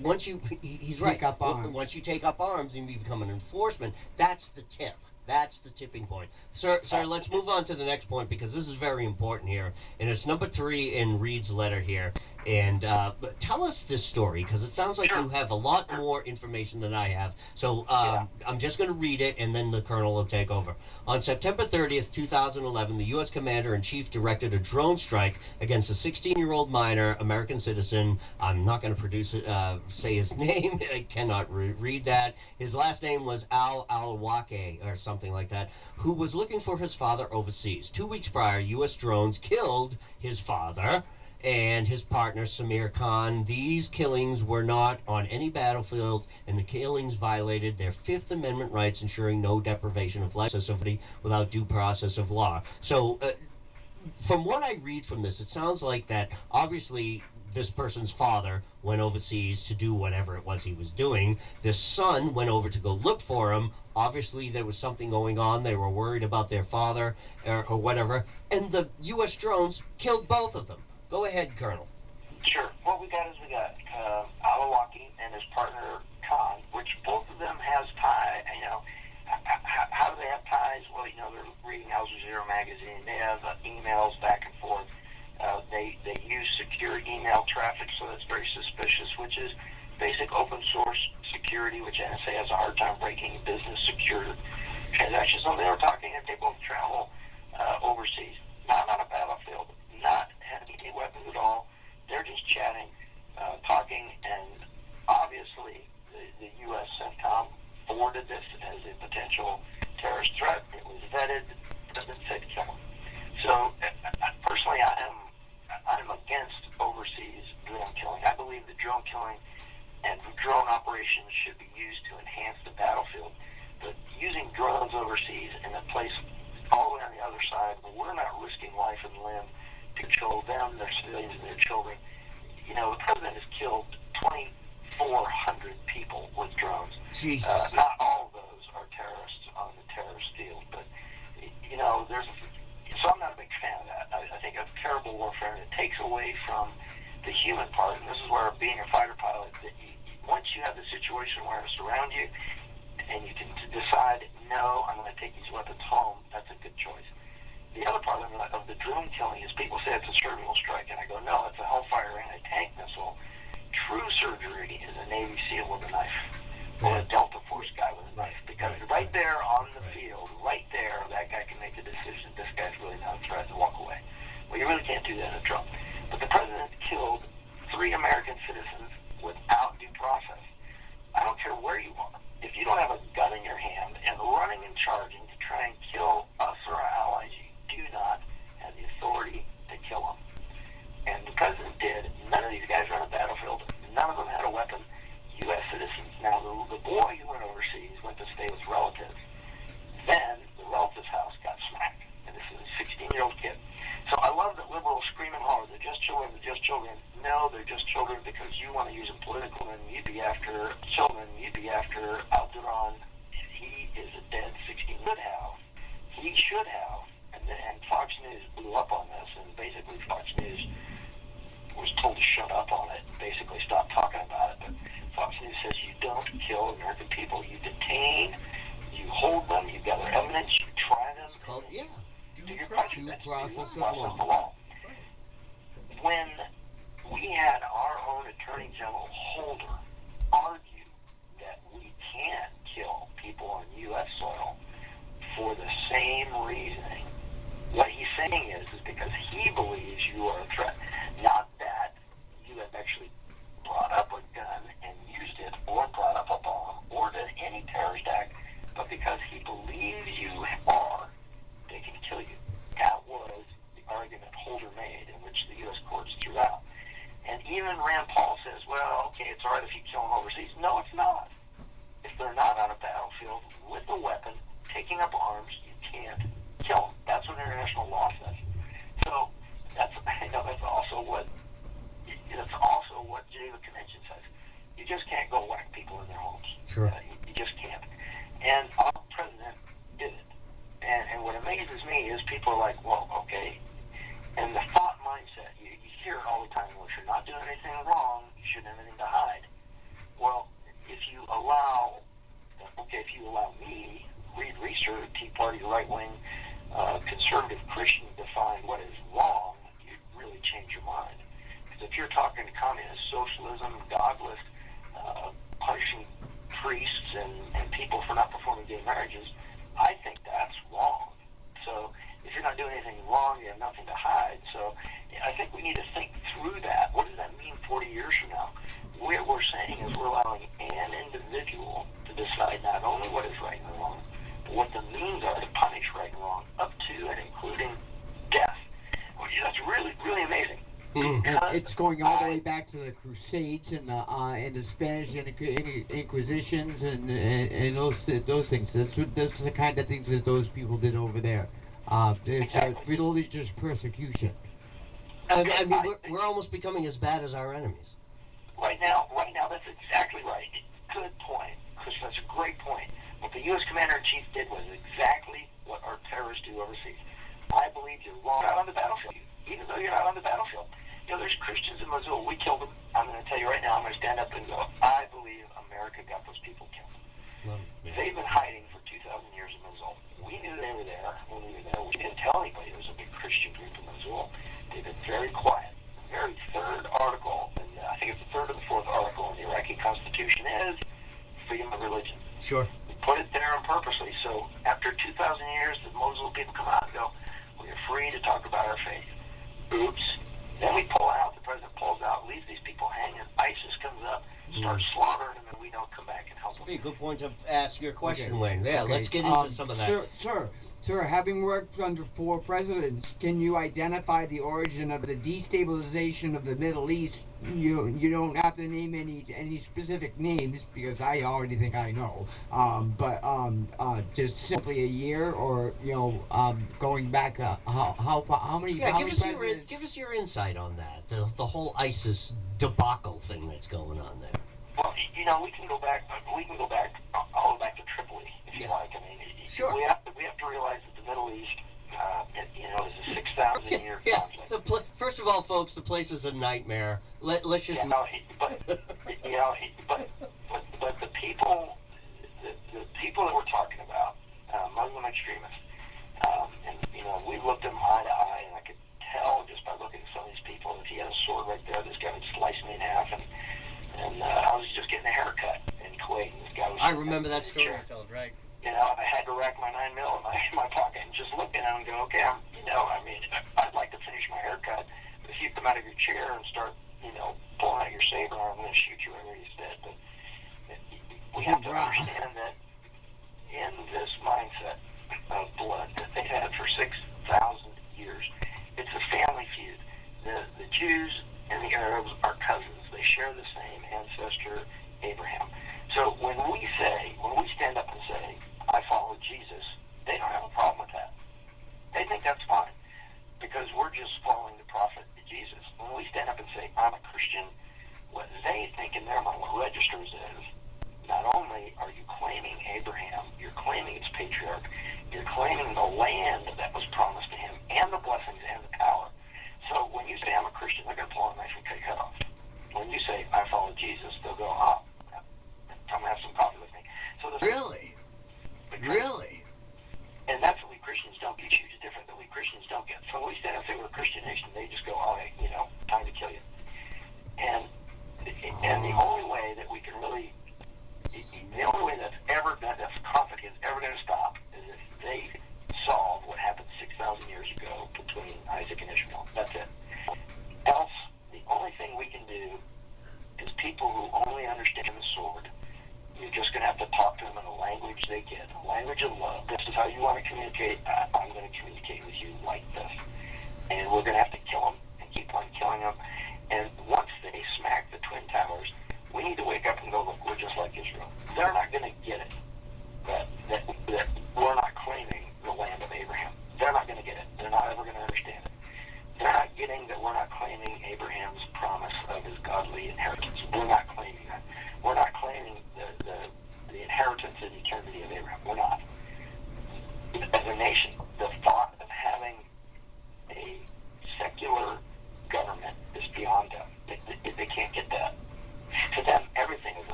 once he's right. Take up arms. Once you take up arms and you become an enforcement, that's the tip. That's the tipping point. Sir, let's move on to the next point because this is very important here. And it's number 3 in Reid's letter here. And tell us this story because it sounds like you have a lot more information than I have. So I'm just going to read it and then the Colonel will take over. On September 30th, 2011, the U.S. Commander-in-Chief directed a drone strike against a 16-year-old minor, American citizen. I'm not going to say his name. I cannot read that. His last name was Al-Awake or something like that, who was looking for his father overseas. 2 weeks prior, U.S. drones killed his father and his partner, Samir Khan. These killings were not on any battlefield, and the killings violated their Fifth Amendment rights, ensuring no deprivation of life without due process of law. So, from what I read from this, it sounds like that obviously this person's father went overseas to do whatever it was he was doing. This son went over to go look for him. Obviously, there was something going on. They were worried about their father or whatever. And the U.S. drones killed both of them. Go ahead, Colonel. Sure. What we got Al-Awake and his partner Khan, which both of them has ties. How do they have ties? Well, they're reading Al Jazeera magazine. They have emails back and forth. They use secure email traffic, so that's very suspicious, which is basic open source security, which NSA has a hard time breaking. Business secure transactions. So they were talking, and they both travel overseas, not on a battlefield, not having any weapons at all. They're just chatting, talking, and obviously the U.S. CENTCOM forwarded this as a potential terrorist threat. It was vetted. President said kill him. So personally, I'm against overseas drone killing. I believe that drone killing and drone operations should be used to enhance the battlefield. But using drones overseas in a place all the way on the other side, we're not risking life and limb to control them, their civilians, and their children. The president has killed 2,400 people with drones. Jesus. Not all of those are terrorists on the terrorist field, but so I'm not a big fan of that. I think it's terrible warfare, and it takes away from the human part. And this is where being a fighter pilot, once you have the situation where it's around you, and you can decide, no, I'm going to take these weapons home, that's a good choice. The other part of the drone killing is people say it's a surgical strike, and I go, no, it's a Hellfire anti-tank missile. True surgery is a Navy SEAL with a knife, or a Delta Force guy with a knife, because right there on the field, right there, that guy can make the decision, this guy's really not a threat, and walk away. Well, you really can't do that in a drone. But the president killed 3 American citizens without due process. I don't care where you are. If you don't have a gun in your hand and running and charging to try and kill us or our allies, you do not have the authority to kill them. And the president did. None of these guys were on a battlefield. None of them had a weapon. U.S. citizens. Now, the boy who went overseas went to stay with relatives. Then the relative's house got smacked. And this is a 16-year-old kid. So I love that liberals scream and holler, they're just children, they're just children. No, they're just children because you want to use them politically, and you'd be after children, you'd be after Alderon. He is a dead 16. He should have, and and Fox News blew up on this, and basically Fox News was told to shut up on it, and basically stop talking about it. But Fox News says you don't kill American people. You detain, you hold them, you gather evidence, you try them. It's called, yeah. Do your Due process process of of the law. When we had our own Attorney General Holder argue that we can't kill people on U.S. soil for the same reasoning, what he's saying is because he believes you are a threat, not that you have actually brought up a gun and used it, or brought up a bomb, or did any terrorist act, but because he believes you are, they can kill you. That was the argument Holder made, in which the U.S. courts threw out. And even Rand Paul says, well, okay, it's all right if you kill them overseas. No, it's not. If they're not on a battlefield with a weapon, taking up arms, you can't kill them. That's what international law says. So that's also what Geneva Convention says. You just can't go whack people in their homes. Sure. You just can't. And our president did it. And what amazes me is people are like, well, okay. And the thought mindset, you hear it all the time. Well, if you're not doing anything wrong, you shouldn't have anything to hide. Well, if you allow me, Reid, Reasor, Tea Party, right-wing, conservative Christian, define what is wrong, you really change your mind. Because if you're talking communist, socialism, godless, punishing priests and people for not performing gay marriages, I think that's wrong. So if you're not doing anything wrong, you have nothing to hide. So I think we need to think through that. What does that mean 40 years from now? What we're saying is we're allowing an individual to decide not only what is right and wrong, but what the means are to punish right and wrong, up to and including death. Well, yeah, that's really, really amazing. And it's going all the way back to the Crusades and the Spanish Inquisitions and those things. That's the kind of things that those people did over there. It's religious persecution. I mean, we're almost becoming as bad as our enemies. Right now, that's exactly right. Good point, Chris. That's a great point. What the U.S. Commander-in-Chief did was exactly what our terrorists do overseas. I believe you're wrong out on the battlefield, even though you're not on the battlefield. You know, there's Christians in Mosul. We killed them. I'm going to tell you right now, I'm going to stand up and go, I believe America got those people killed. They've been hiding for 2,000 years in Mosul. We knew they were there when we were there. We didn't tell anybody there was a big Christian group in Mosul. They've been very quiet. The very third article, and I think it's the third or the fourth article in the Iraqi Constitution is freedom of religion. Sure. We put it there on purposely. So after 2,000 years, the Mosul people come out and go, we are free to talk about our faith. Oops. Then we pull out, the president pulls out, leaves these people hanging. ISIS comes up, starts slaughtering them, and we don't come back and help them. Be a good point to ask your question, Wayne. Yeah, Okay. let's get into some of that. Sir, having worked under 4 presidents, can you identify the origin of the destabilization of the Middle East? You don't have to name any specific names because I already think I know. But just simply a year, or going back how many? Yeah, how many presidents? give us your insight on that. The whole ISIS debacle thing that's going on there. Well, we can go back all the way back to Tripoli, if you like. I mean, sure. We have to realize that the Middle East, is a 6,000-year conflict. First of all, folks, the place is a nightmare. Let's just. But the people that we're talking about, Muslim extremists, and we looked them eye to eye, and I could tell just by looking at some of these people, if he had a sword right there, this guy would slice me in half, and I was just getting a haircut in Kuwait, and this guy was. I remember that story you told, right? I had to rack my 9mm in my pocket and just look at him and go, okay, I'd like to finish my haircut, but if you come out of your chair and start, pulling out your saber, I'm going to shoot you right where you sit. But we have to understand that in this mindset of blood that they've had for 6,000 years, it's a family feud. The Jews and the Arabs are cousins. They share the same ancestor, Abraham. So when we stand up and say, I follow Jesus, they don't have a problem with that. They think that's fine because we're just following the prophet Jesus. When we stand up and say, I'm a Christian, what they think in their mind, what registers is, not only are you claiming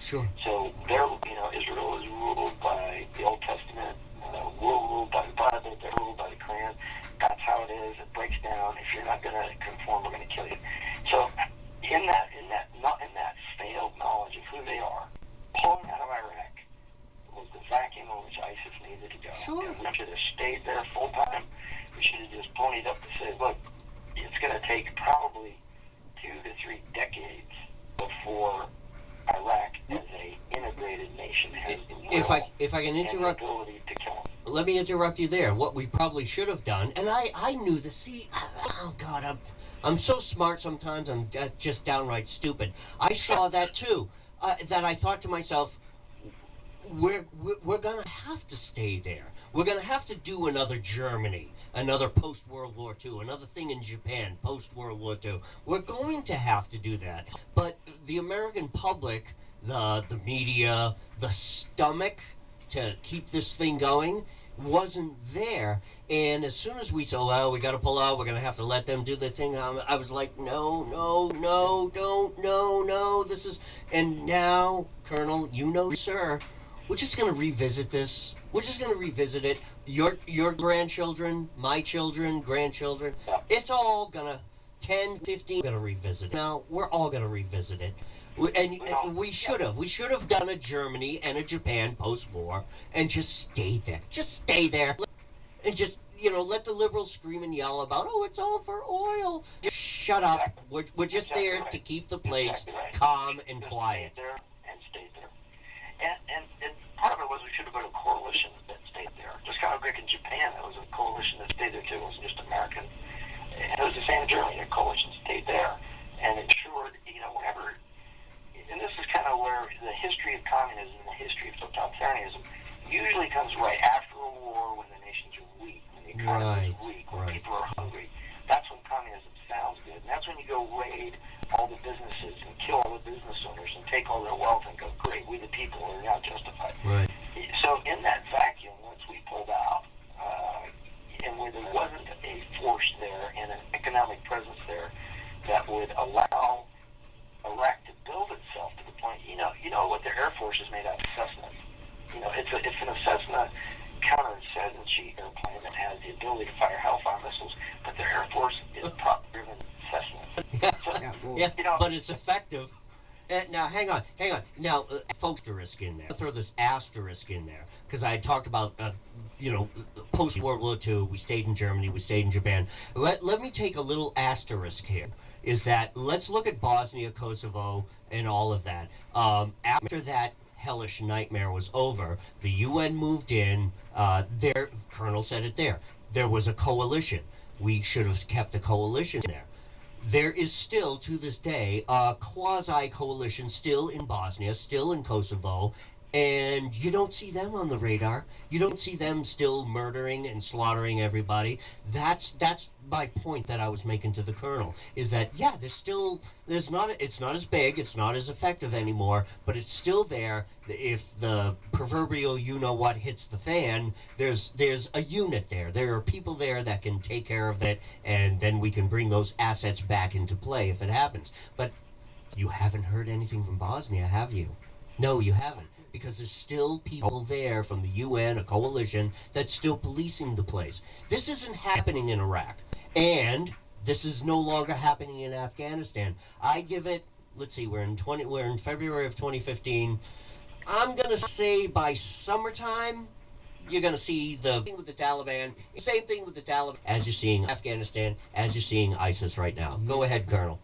Sure. So they're, Israel is ruled by the Old Testament, we're ruled by the Bible, they're ruled by the Quran. That's how it is. It breaks down. If you're not going to conform, we're going to kill you. So in that failed knowledge of who they are, pulling out of Iraq was the vacuum in which ISIS needed to go. Sure. And we should have stayed there full time. We should have just ponied up to say, look, it's going to take probably 2 to 3 decades before Iraq as a integrated nation has the will If I can and the interrupt, ability to kill them. let me interrupt you there. What we probably should have done, and I knew this. See, oh God, I'm so smart sometimes. I'm just downright stupid. I saw that too. That I thought to myself, we're gonna have to stay there. We're gonna have to do another Germany, another post World War II, another thing in Japan post World War II. We're going to have to do that. But the American public, the media, the stomach to keep this thing going wasn't there. And as soon as we said, well, we got to pull out, we're going to have to let them do their thing, I was like, no, don't, no, this is. And now, Colonel, sir, we're just going to revisit this. We're just going to revisit it. Your grandchildren, my children, grandchildren, it's all going to, 10, 15, going to revisit it. Now, we're all going to revisit it. And we should have done a Germany and a Japan post-war and just stayed there. Just stay there. And just, let the liberals scream and yell about, oh, it's all for oil. Just shut up. We're just there to keep the place calm and quiet. Stayed there. And part of it was we should have been a coalition that stayed there. Just kind of like in Japan, it was a coalition that stayed there too. It wasn't just American. And it was the same in Germany. A coalition stayed there and ensured, whenever. And this is kind of where the history of communism and the history of totalitarianism usually comes right after a war when the nations are weak, when the economy is weak, when people are hungry. That's when communism sounds good. And that's when you go raid all the businesses and kill all the business owners and take all their wealth and go, great, we the people are now justified. Right. So in that vacuum, once we pulled out, and where there wasn't a force there and an economic presence there that would allow Iraq to build itself to the point, you know what their Air Force is made out of Cessnas. It's an Cessna counterinsurgency airplane that has the ability to fire Hellfire missiles, but their Air Force is prop-driven Cessnas. So, but it's effective. Now, hang on. Now, folks, asterisk in there. I'll throw this asterisk in there because I talked about, post World War II. We stayed in Germany. We stayed in Japan. Let me take a little asterisk here. Is that let's look at Bosnia, Kosovo, and all of that. After that hellish nightmare was over, the UN moved in. Their Colonel said it there. There was a coalition. We should have kept the coalition there. There is still, to this day, a quasi-coalition still in Bosnia, still in Kosovo, and you don't see them on the radar. You don't see them still murdering and slaughtering everybody. That's my point that I was making to the Colonel, is that, yeah, it's not as big, it's not as effective anymore, but it's still there. If the proverbial you-know-what hits the fan, there's a unit there. There are people there that can take care of it, and then we can bring those assets back into play if it happens. But you haven't heard anything from Bosnia, have you? No, you haven't. Because there's still people there from the UN, a coalition, that's still policing the place. This isn't happening in Iraq. And this is no longer happening in Afghanistan. I give it, let's see, we're in February of 2015. I'm going to say by summertime, you're going to see the thing with the Taliban. Same thing with the Taliban as you're seeing Afghanistan, as you're seeing ISIS right now. Go ahead, Colonel.